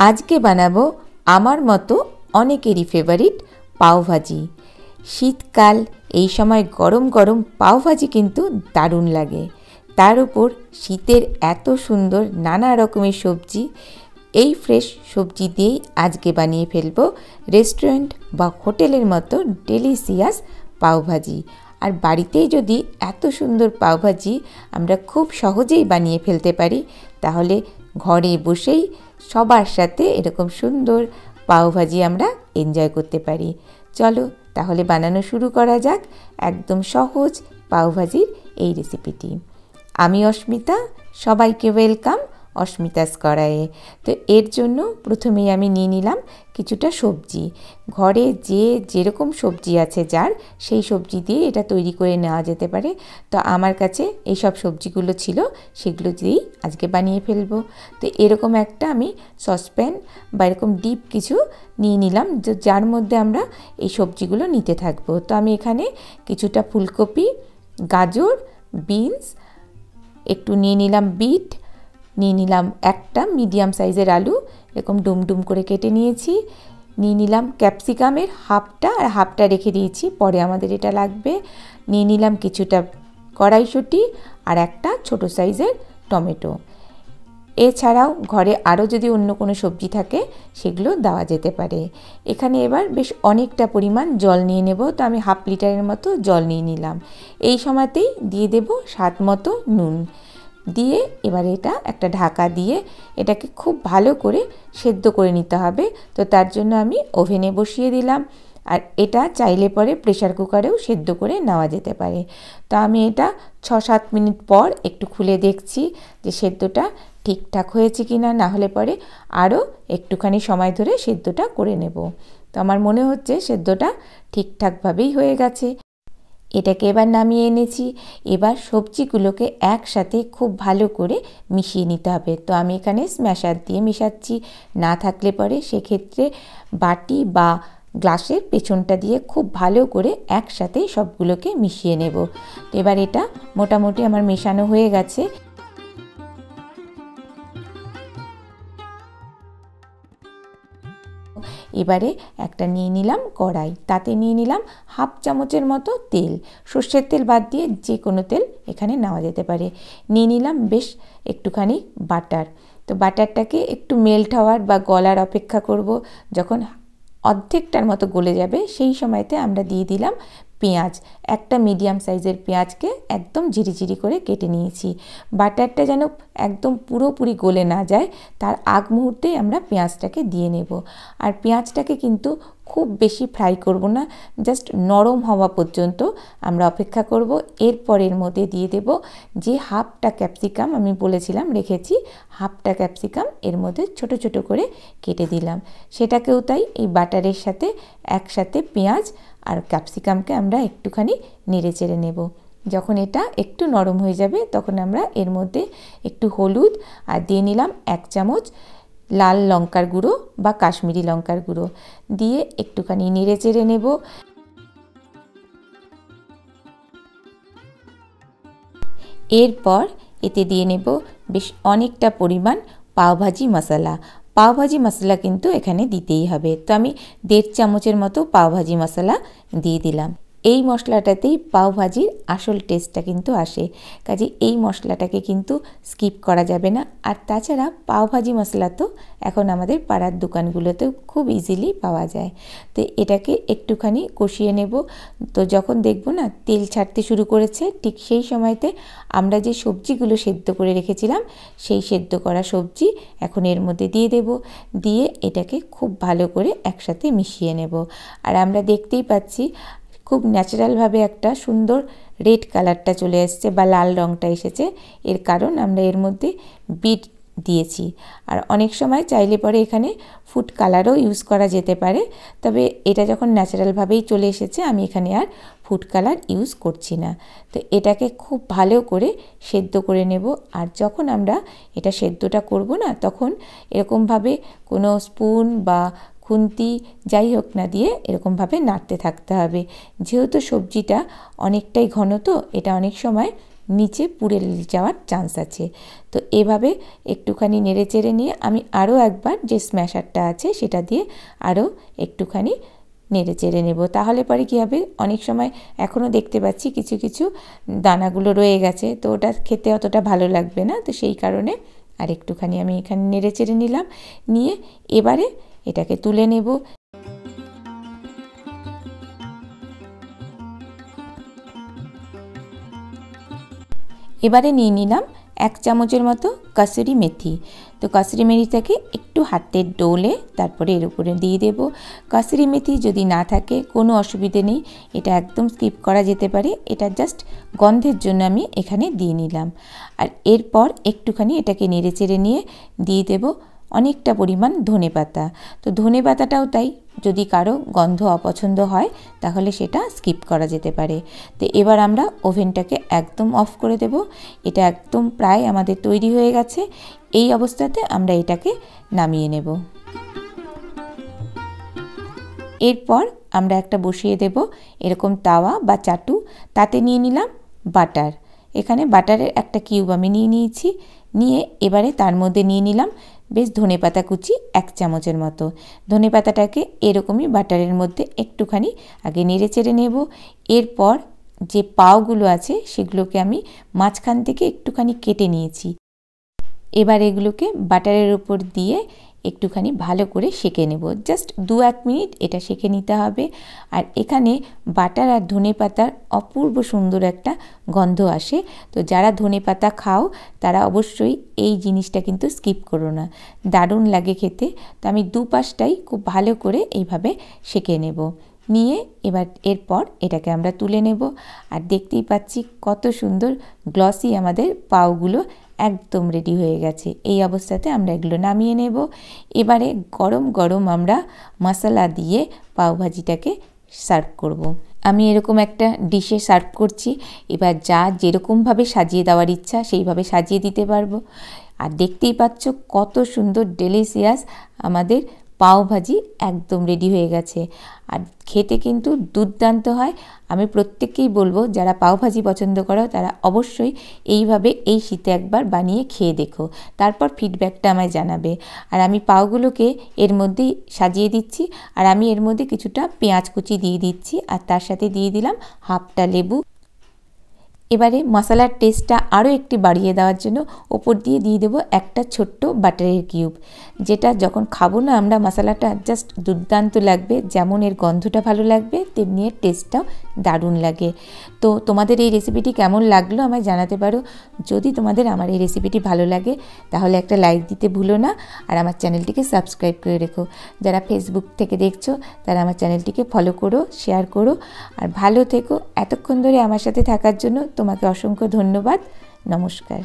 আজকে বানাবো আমার মতো অনেকেরই ফেভারিট পাওভাজি। শীতকাল, এই সময় গরম গরম পাওভাজি কিন্তু দারুণ লাগে। তার উপর শীতের এত সুন্দর নানা রকমের সবজি, এই ফ্রেশ সবজি দিয়েই আজকে বানিয়ে ফেলবো রেস্টুরেন্ট বা হোটেলের মতো ডেলিশিয়াস পাওভাজি। আর বাড়িতেই যদি এত সুন্দর পাওভাজি আমরা খুব সহজেই বানিয়ে ফেলতে পারি, তাহলে ঘরে বসেই সবার সাথে এরকম সুন্দর পাওভাজি আমরা এনজয় করতে পারি। চলো তাহলে বানানো শুরু করা যাক একদম সহজ পাওভাজির এই রেসিপিটি। আমি অস্মিতা, সবাইকে ওয়েলকাম অস্মিতাস কড়াইয়ে। তো এর জন্য প্রথমেই আমি নিয়ে নিলাম কিছুটা সবজি। ঘরে যেরকম সবজি আছে যার, সেই সবজি দিয়ে এটা তৈরি করে নেওয়া যেতে পারে। তো আমার কাছে এই সব সবজিগুলো ছিল, সেগুলো দিয়েই আজকে বানিয়ে ফেলবো। তো এরকম একটা আমি সসপ্যান বা এরকম ডিপ কিছু নিয়ে নিলাম, যার মধ্যে আমরা এই সবজিগুলো নিতে থাকবো। তো আমি এখানে কিছুটা ফুলকপি, গাজর, বিনস, একটু নিয়ে নিলাম বিট, নিয়ে নিলাম একটা মিডিয়াম সাইজের আলু, এরকম ডুমডুম করে কেটে নিয়েছি। নিয়ে নিলাম ক্যাপসিকামের হাফটা, আর হাফটা রেখে দিয়েছি, পরে আমাদের এটা লাগবে। নিয়ে নিলাম কিছুটা কড়াইশুঁটি আর একটা ছোট সাইজের টমেটো। এছাড়াও ঘরে আরও যদি অন্য কোনো সবজি থাকে সেগুলো দেওয়া যেতে পারে। এখানে এবার বেশ অনেকটা পরিমাণ জল নিয়ে নেব। তো আমি হাফ লিটারের মতো জল নিয়ে নিলাম। এই সময়তেই দিয়ে দেব স্বাদ মতো নুন দিয়ে এবার এটা একটা ঢাকা দিয়ে এটাকে খুব ভালো করে সেদ্ধ করে নিতে হবে। তো তার জন্য আমি ওভেনে বসিয়ে দিলাম। আর এটা চাইলে পরে প্রেশার কুকারেও সেদ্ধ করে নেওয়া যেতে পারে। তো আমি এটা 6-7 মিনিট পর একটু খুলে দেখছি যে সেদ্ধটা ঠিকঠাক হয়েছে কি না, না হলে পরে আরও একটুখানি সময় ধরে সেদ্ধটা করে নেব। তো আমার মনে হচ্ছে সেদ্ধটা ঠিকঠাকভাবেই হয়ে গেছে। এটাকে এবার নামিয়ে এনেছি। এবার সবজিগুলোকে একসাথে খুব ভালো করে মিশিয়ে নিতে হবে। তো আমি এখানে স্ম্যাশার দিয়ে মেশাচ্ছি, না থাকলে পরে সেক্ষেত্রে বাটি বা গ্লাসের পেছনটা দিয়ে খুব ভালো করে একসাথে সবগুলোকে মিশিয়ে নেব। তো এবার এটা মোটামুটি আমার মেশানো হয়ে গেছে। এবারে একটা নিয়ে নিলাম কড়াই, তাতে নিয়ে নিলাম হাফ চামচের মতো তেল। সর্ষের তেল বাদ দিয়ে যে কোনো তেল এখানে নেওয়া যেতে পারে। নিয়ে নিলাম বেশ একটুখানি বাটার। তো বাটারটাকে একটু মেল্ট হওয়ার বা গলার অপেক্ষা করব। যখন অর্ধেকটার মতো গলে যাবে সেই সময়তে আমরা দিয়ে দিলাম পেঁয়াজ। একটা মিডিয়াম সাইজের পেঁয়াজকে একদম ঝিরিঝিরি করে কেটে নিয়েছি। বাটারটা যেন একদম পুরোপুরি গলে না যায়, তার আগ মুহূর্তে আমরা পেঁয়াজটাকে দিয়ে নেব। আর পেঁয়াজটাকে কিন্তু খুব বেশি ফ্রাই করব না, জাস্ট নরম হওয়া পর্যন্ত আমরা অপেক্ষা করব। এরপর এর মধ্যে দিয়ে দেব যে হাফটা ক্যাপসিকাম আমি বলেছিলাম রেখেছি, হাফটা ক্যাপসিকাম এর মধ্যে ছোট ছোট করে কেটে দিলাম। সেটাকেও তাই এই বাটারের সাথে একসাথে পেঁয়াজ আর ক্যাপসিকামকে আমরা একটুখানি নেড়ে চেড়ে নেব। যখন এটা একটু নরম হয়ে যাবে তখন আমরা এর মধ্যে একটু হলুদ আর দিয়ে নিলাম 1 চামচ লাল লঙ্কার গুঁড়ো বা কাশ্মীরি লঙ্কার গুঁড়ো দিয়ে একটুখানি নেড়ে চেড়ে নেব। এরপর এতে দিয়ে নেব বেশ অনেকটা পরিমাণ পাওভাজি মশলা। পাওভাজি মশলা কিন্তু এখানে দিতেই হবে। তো আমি 1.5 চামচের মতো পাওভাজি মশলা দিয়ে দিলাম। এই মশলাটাতেই পাওভাজির আসল টেস্টটা কিন্তু আসে, কাজে এই মশলাটাকে কিন্তু স্কিপ করা যাবে না। আর তাছাড়া পাওভাজি মশলা তো এখন আমাদের পাড়ার দোকানগুলোতেও খুব ইজিলি পাওয়া যায়। তো এটাকে একটুখানি কষিয়ে নেব। তো যখন দেখব না তেল ছাড়তে শুরু করেছে, ঠিক সেই সময়তে আমরা যে সবজিগুলো সেদ্ধ করে রেখেছিলাম সেই সেদ্ধ করা সবজি এখন এর মধ্যে দিয়ে দেব। দিয়ে এটাকে খুব ভালো করে একসাথে মিশিয়ে নেব। আর আমরা দেখতেই পাচ্ছি খুব ন্যাচারালভাবে একটা সুন্দর রেড কালারটা চলে এসছে বা লাল রঙটা এসেছে। এর কারণ আমরা এর মধ্যে বিট দিয়েছি। আর অনেক সময় চাইলে পরে এখানে ফুড কালারও ইউজ করা যেতে পারে, তবে এটা যখন ন্যাচারালভাবেই চলে এসেছে আমি এখানে আর ফুড কালার ইউজ করছি না। তো এটাকে খুব ভালো করে সেদ্ধ করে নেব। আর যখন আমরা এটা সেদ্ধটা করব না, তখন এরকমভাবে কোনো স্পুন বা খুন্তি যাই হোক না দিয়ে এরকমভাবে নাড়তে থাকতে হবে। যেহেতু সবজিটা অনেকটাই ঘন, তো এটা অনেক সময় নিচে পুড়ে যাওয়ার চান্স আছে। তো এভাবে একটুখানি নেড়ে চেড়ে নিয়ে আমি আরও একবার যে স্ম্যাশারটা আছে সেটা দিয়ে আরও একটুখানি নেড়ে চেড়ে নেব। তাহলে পরে কী হবে, অনেক সময় এখনও দেখতে পাচ্ছি কিছু কিছু দানাগুলো রয়ে গেছে, তো ওটা খেতে অতটা ভালো লাগবে না। তো সেই কারণে আর একটুখানি আমি এখানে নেড়ে চেড়ে নিলাম, নিয়ে এবারে এটাকে তুলে নেব। এবারে নিয়ে নিলাম 1 চামচের মতো কাসুরি মেথি। তো কাসুরি মেথিটাকে একটু হাতে ডলে তারপরে এর উপরে দিয়ে দেব। কাসুরি মেথি যদি না থাকে কোনো অসুবিধে নেই, এটা একদম স্কিপ করা যেতে পারে। এটা জাস্ট গন্ধের জন্য আমি এখানে দিয়ে নিলাম। আর এরপর একটুখানি এটাকে নেড়ে চেড়ে নিয়ে দিয়ে দেব অনেকটা পরিমাণ ধনেপাতা। তো ধনেপাতাটাও তাই, যদি কারো গন্ধ অপছন্দ হয় তাহলে সেটা স্কিপ করা যেতে পারে। তো এবার আমরা ওভেনটাকে একদম অফ করে দেব। এটা একদম প্রায় আমাদের তৈরি হয়ে গেছে। এই অবস্থাতে আমরা এটাকে নামিয়ে নেব। এরপর আমরা একটা বসিয়ে দেব এরকম তাওয়া বা চাটু, তাতে নিয়ে নিলাম বাটার। এখানে বাটারের একটা কিউব আমি নিয়ে নিয়েছি, নিয়ে এবারে তার মধ্যে নিয়ে নিলাম বেশ ধনেপাতা কুচি 1 চামচের মতো। ধনেপাতাটাকে এরকমই বাটারের মধ্যে একটুখানি আগে নেড়ে চেড়ে নেব। এরপর যে পাওগুলো আছে সেগুলোকে আমি মাঝখান থেকে একটুখানি কেটে নিয়েছি। এবার এগুলোকে বাটারের উপর দিয়ে একটুখানি ভালো করে সেঁকে নেব। জাস্ট 2-1 মিনিট এটা সেঁকে নিতে হবে। আর এখানে বাটার আর ধনেপাতার অপূর্ব সুন্দর একটা গন্ধ আসে। তো যারা ধনেপাতা খাও তারা অবশ্যই এই জিনিসটা কিন্তু স্কিপ করো না, দারুণ লাগে খেতে। তো আমি দুপাশটাই খুব ভালো করে এইভাবে সেঁকে নেব। নিয়ে এবার এরপর এটাকে আমরা তুলে নেব। আর দেখতেই পাচ্ছি কত সুন্দর গ্লসি আমাদের পাওগুলো একদম রেডি হয়ে গেছে। এই অবস্থাতে আমরা এগুলো নামিয়ে নেব। এবারে গরম গরম আমরা মশলা দিয়ে পাওভাজিটাকে সার্ভ করব। আমি এরকম একটা ডিশে সার্ভ করছি। এবার যা যেরকমভাবে সাজিয়ে দেওয়ার ইচ্ছা সেইভাবে সাজিয়ে দিতে পারবো। আর দেখতেই পাচ্ছ কত সুন্দর ডেলিশিয়াস আমাদের পাওভাজি একদম রেডি হয়ে গেছে। আর খেতে কিন্তু দুর্দান্ত হয়। আমি প্রত্যেককেই বলবো যারা পাওভাজি পছন্দ করো তারা অবশ্যই এইভাবে এই শীতে একবার বানিয়ে খেয়ে দেখো, তারপর ফিডব্যাকটা আমায় জানাবে। আর আমি পাওগুলোকে এর মধ্যেই সাজিয়ে দিচ্ছি। আর আমি এর মধ্যে কিছুটা পেঁয়াজ কুচি দিয়ে দিচ্ছি, আর তার সাথে দিয়ে দিলাম হাফটা লেবু। এবারে মশলার টেস্টটা আরও একটু বাড়িয়ে দেওয়ার জন্য ওপর দিয়ে দিয়ে দেবো একটা ছোট্ট বাটারের কিউব, যেটা যখন খাবো না আমরা মশলাটা জাস্ট দুর্দান্ত লাগবে। যেমন এর গন্ধটা ভালো লাগবে তেমনি এর টেস্টটাও দারুণ লাগে। তো তোমাদের এই রেসিপিটি কেমন লাগলো আমায় জানাতে পারো। যদি তোমাদের আমার এই রেসিপিটি ভালো লাগে তাহলে একটা লাইক দিতে ভুলো না, আর আমার চ্যানেলটিকে সাবস্ক্রাইব করে রেখো। যারা ফেসবুক থেকে দেখছো তারা আমার চ্যানেলটিকে ফলো করো, শেয়ার করো। আর ভালো থেকো। এতক্ষণ ধরে আমার সাথে থাকার জন্য তোমাকে অসংখ্য ধন্যবাদ। নমস্কার।